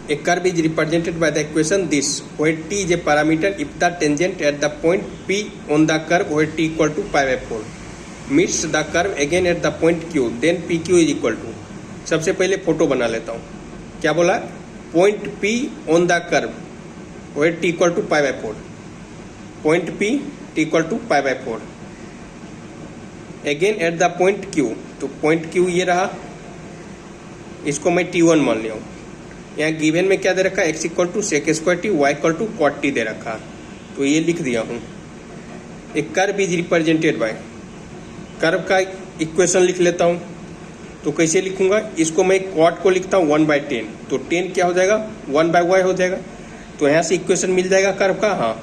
A curve is represented by the equation this, where t is a parameter if the tangent at the point P on the curve where t equal to pi by 4 meets the curve again at the point Q, then PQ is equal to। सबसे पहले photo बना लेता हूँ। क्या बोला? Point P on the curve where t equal to pi by 4, point P t equal to pi by 4 again at the point Q, तो point Q ये रहा, इसको मैं T1 मान लिया हूँ। यहाँ गिवन में क्या दे रखा है? x equal to sec square t, y equal to cot t दे रखा, तो ये लिख दिया हूँ। एक curve is represented by, curve का इक्वेशन लिख लेता हूँ। तो कैसे लिखूंगा? इसको मैं कॉट को लिखता हूँ 1/10, तो 10 क्या हो जाएगा? 1/y हो जाएगा। तो यहाँ से इक्वेशन मिल जाएगा कर्व का। हाँ,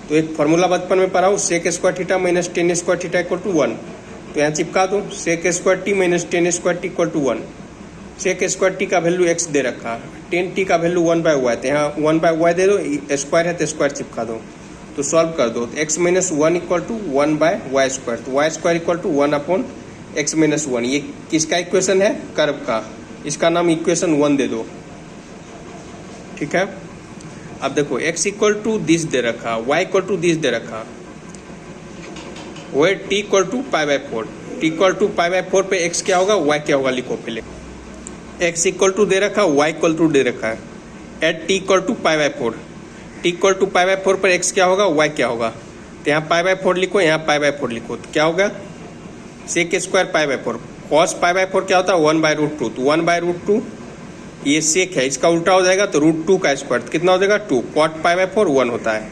तो एक फॉर्मूला बचपन में पढ़ा हूँ, sec square theta minus tan square theta equal to 1। तो यहाँ चिपका दो, sec square t minus tan square t equal to 1। Sec square t का वैल्यू x दे रखा, 10t का वैल्यू 1/y, तो यहाँ 1/y दे दो, स्क्वायर है तो स्क्वायर चिपका दो, तो सॉल्व कर दो। तो x minus 1 equal to 1/y square, तो y square equal to 1/x minus 1। ये किसका इक्वेशन है? कर्व का। इसका नाम इक्वेशन 1 दे दो, ठीक है। अब देखो x इक्वल टू दिस दे रखा, y इक्वल टू दिस दे रखा, where t equal to pi by 4। t equal to pi by 4 पे x क्या होगा, y क्या होगा, लिखो पहले। x इक्वल टू दे रखा, y इक्वल टू दे रखा है, at t equal to pi by 4। t equal to pi by 4 पर x क्या होगा, y क्या होगा। तो यहाँ पाई बाय 4 लिखो, यहाँ पाई बाय 4 लिखो, तो क्या होगा? Sec square pi by 4, cos pi by 4 क्या होता है? 1/√2। तो 1/√2 ये सेक है, इसका उल्टा हो जाएगा तो √2 का स्क्वायर, तो कितना हो जाएगा? 2। कॉट पाई बाय 4 1 होता है,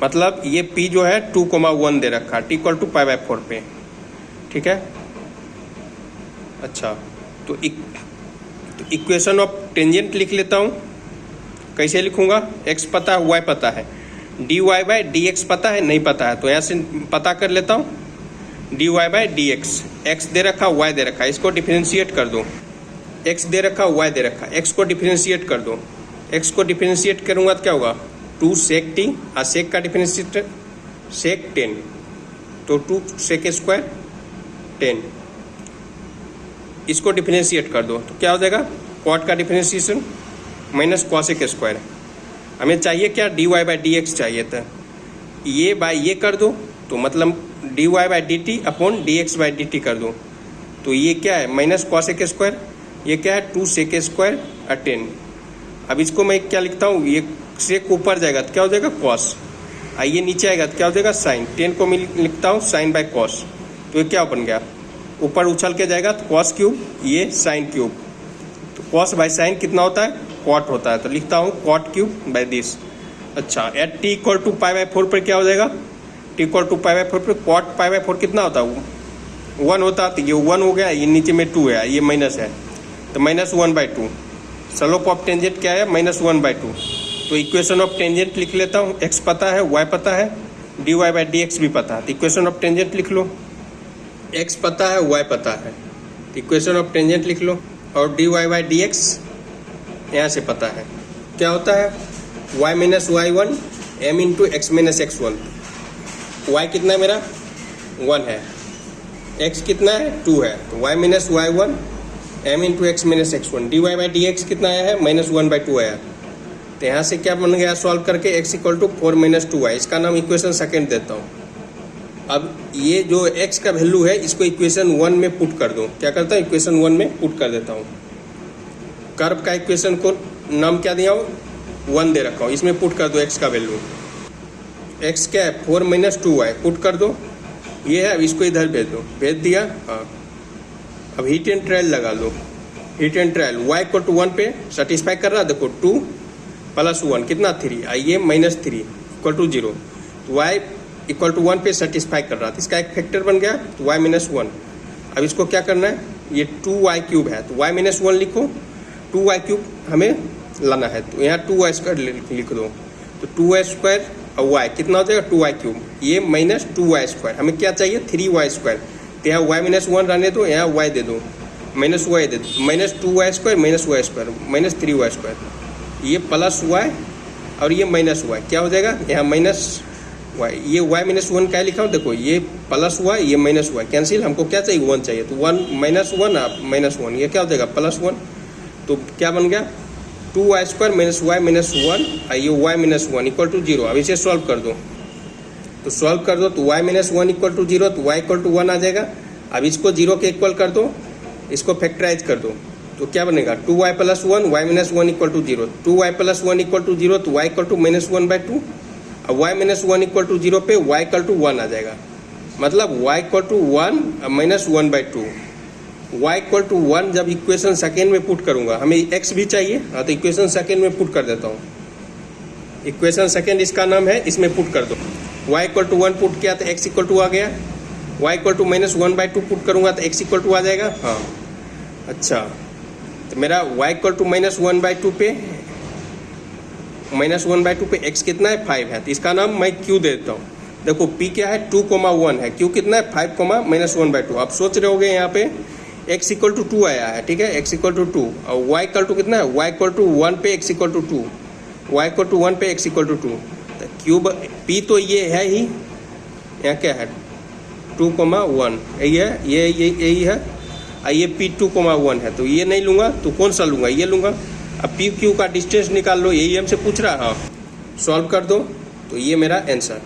मतलब ये p जो है 2,1 दे रखा, t equal to pi by 4 पे, ठीक है। अच्छा, तो इक्वेशन ऑफ टेंजेंट लिख लेता हूँ। कैसे लिखूंगा? x पता है, y पता है, dy/dx पता है, नहीं पता है, तो यहाँ से पता कर लेता हूँ। dy/dx, x दे रखा, y दे रखा, इसको डिफरेंशिएट कर दो। x दे रखा, y दे रखा, x को डिफरेंशिएट कर दो। x को डिफरेंशिएट करूंगा तो क्या होगा? 2 सेक टी, सेक का डिफरेंशिएट सेक 10, तो 2 सेक स्क्वायर 10, इसको डिफरेंशिएट कर दो तो क्या हो जाएगा? कॉट का डिफरेंशिएशन माइनस कॉसेक स्क्वायर। हमें चाहिए क्या? dy/dx चाहिए था, ये बाय ये कर दो, तो मतलब dy/dt अपॉन dx/dt कर दो, तो ये क्या है? माइनस कॉसेक स्क्वायर, ये क्या है? 2 सेक स्क्वायर 10। अब इसको मैं क्या लिखता हूँ? ये सेक ऊपर जाएगा तो क्या हो जाएगा? कॉस, ये नीचे आएगा तो क्या हो जाएगा? साइन। 10 को मैं लिखता हूँ साइन बाय कॉस, तो ये क्या बन गया? ऊपर उछल के जाएगा तो कॉस क्यूब, ये साइन क्यूब, तो कॉस बाय साइन कितना होता है? कॉट होता है, तो लिखता हूँ कॉट क्यूब बाय दिस। अच्छा, at t equal to pi by 4 पर क्या हो जाएगा? t equal to pi by 4 पर कॉट पाई बाय 4 कितना होता है? 1 होता है, तो ये 1 हो गया, ये नीचे में 2 है, ये माइनस है, तो -1/2। स्लोप ऑफ टेंजेंट क्या है? -1/2। तो इक्वेशन ऑफ टेंजेंट लिख लेता हूँ। x पता है, y पता है, dy/dx भी पता है, तो इक्वेशन ऑफ टेंजेंट लिख लो। x पता है, y पता है, इक्वेशन ऑफ टेंजेंट लिख लो, और dy/dx यहाँ से पता है, क्या होता है? y minus y1 m into x minus x1। y कितना है मेरा? 1 है, x कितना है? 2 है, तो y minus y1 m into x minus x1। dy/dx कितना आया है? -1/2 आया, तो यहाँ से क्या बन गया? सॉल्व करके x इक्वल टू 4 - 2y, इसका नाम इक्वेशन सेकेंड देता हूँ। अब ये जो x का वैल्यू है, इसको इक्वेशन 1 में पुट कर दो। क्या करता हूँ? इक्वेशन 1 में पुट कर देता हूँ। कर्व का इक्वेशन को नाम क्या दिया हूँ? 1 दे रखा हूँ, इसमें पुट कर दो x का वैल्यू। x क्या है? 4 - 2y, पुट कर दो, ये है। अब इसको इधर भेज दो, भेज दिया। हाँ, अब हीट एंड ट्रायल लगा लो। Hit and trial y equal to 1 पे सेटिस्फाई कर रहा है। देखो 2 + 1 कितना? 3, आइए -3 इक्वल टू 0, तो y इक्वल टू 1 पे सेटिस्फाई कर रहा था, इसका एक फैक्टर बन गया, तो y - 1। अब इसको क्या करना है? ये 2y³ है, तो y - 1 लिखो, 2y³ हमें लाना है, तो यहाँ 2y² लिख दो, तो 2y² और y कितना हो जाएगा? 2y³, ये -2y²। हमें क्या चाहिए? 3y², तो यहाँ y - 1 रहने दो, यहाँ y दे दो, -y दे दो, -2y² -y², -3y², ये +y और ये -y, क्या हो जाएगा? यहाँ -y, ये y - 1 क्या लिखा हूँ? देखो ये +y, ये -y, कैंसिल। हमको क्या चाहिए? 1 चाहिए, तो 1 - 1 -1, ये क्या हो जाएगा? +1, तो क्या बन गया? 2y² माइनस y माइनस 1 ये y माइनस 1 इक्वल टू 0। अब इसे सॉल्व कर दो, तो सॉल्व कर दो तो y माइनस 1 इक्वल टू 0, तो y इक्वल टू 1 आ जाएगा। अब इसको 0 के इक्वल कर दो, इसको फैक्टराइज कर दो, तो क्या बनेगा 2y plus 1 y minus 1 equal to 0। 2y plus 1 equal to 0, तो y इक्वल टू माइनस 1/2। अब y माइनस 1 इक्वल टू 0 पे y इक्वल टू 1 आ जाएगा, मतलब y equal to 1 minus 1/2। y equal to 1 जब इक्वेशन सेकेंड में पुट करूंगा, हमें x भी चाहिए, हाँ तो इक्वेशन सेकेंड में पुट कर देता हूँ। इक्वेशन सेकेंड इसका नाम है, इसमें पुट कर दो। y इक्वल टू 1 पुट किया तो x इक्वल टू आ गया। y equal to minus 1/2 put करूंगा तो x इक्वल टू आ जाएगा। हाँ अच्छा, तो मेरा y इक्वल टू माइनस 1/2 पे x कितना है 5 है, तो इसका नाम मैं q दे देता हूँ। देखो p क्या है 2,1 है, q कितना है 5, माइनस 1/2। आप सोच रहे होगे यहाँ पे x इक्वल टू 2 आया है, ठीक है, x इक्वल टू 2 और y इक्वल टू कितना है, y इक्वल टू 1 पे x equal to 2, y equal to 1 पे x इक्वल टू 2। तो क्यूब p तो ये है ही, यहाँ क्या है 2,1 यही है, यही है, ये p 2,1 है, तो ये नहीं लूँगा तो कौन सा लूँगा, ये लूँगा। अब p q का डिस्टेंस निकाल लो, यही हमसे पूछ रहा है। सॉल्व कर दो तो ये मेरा आंसर।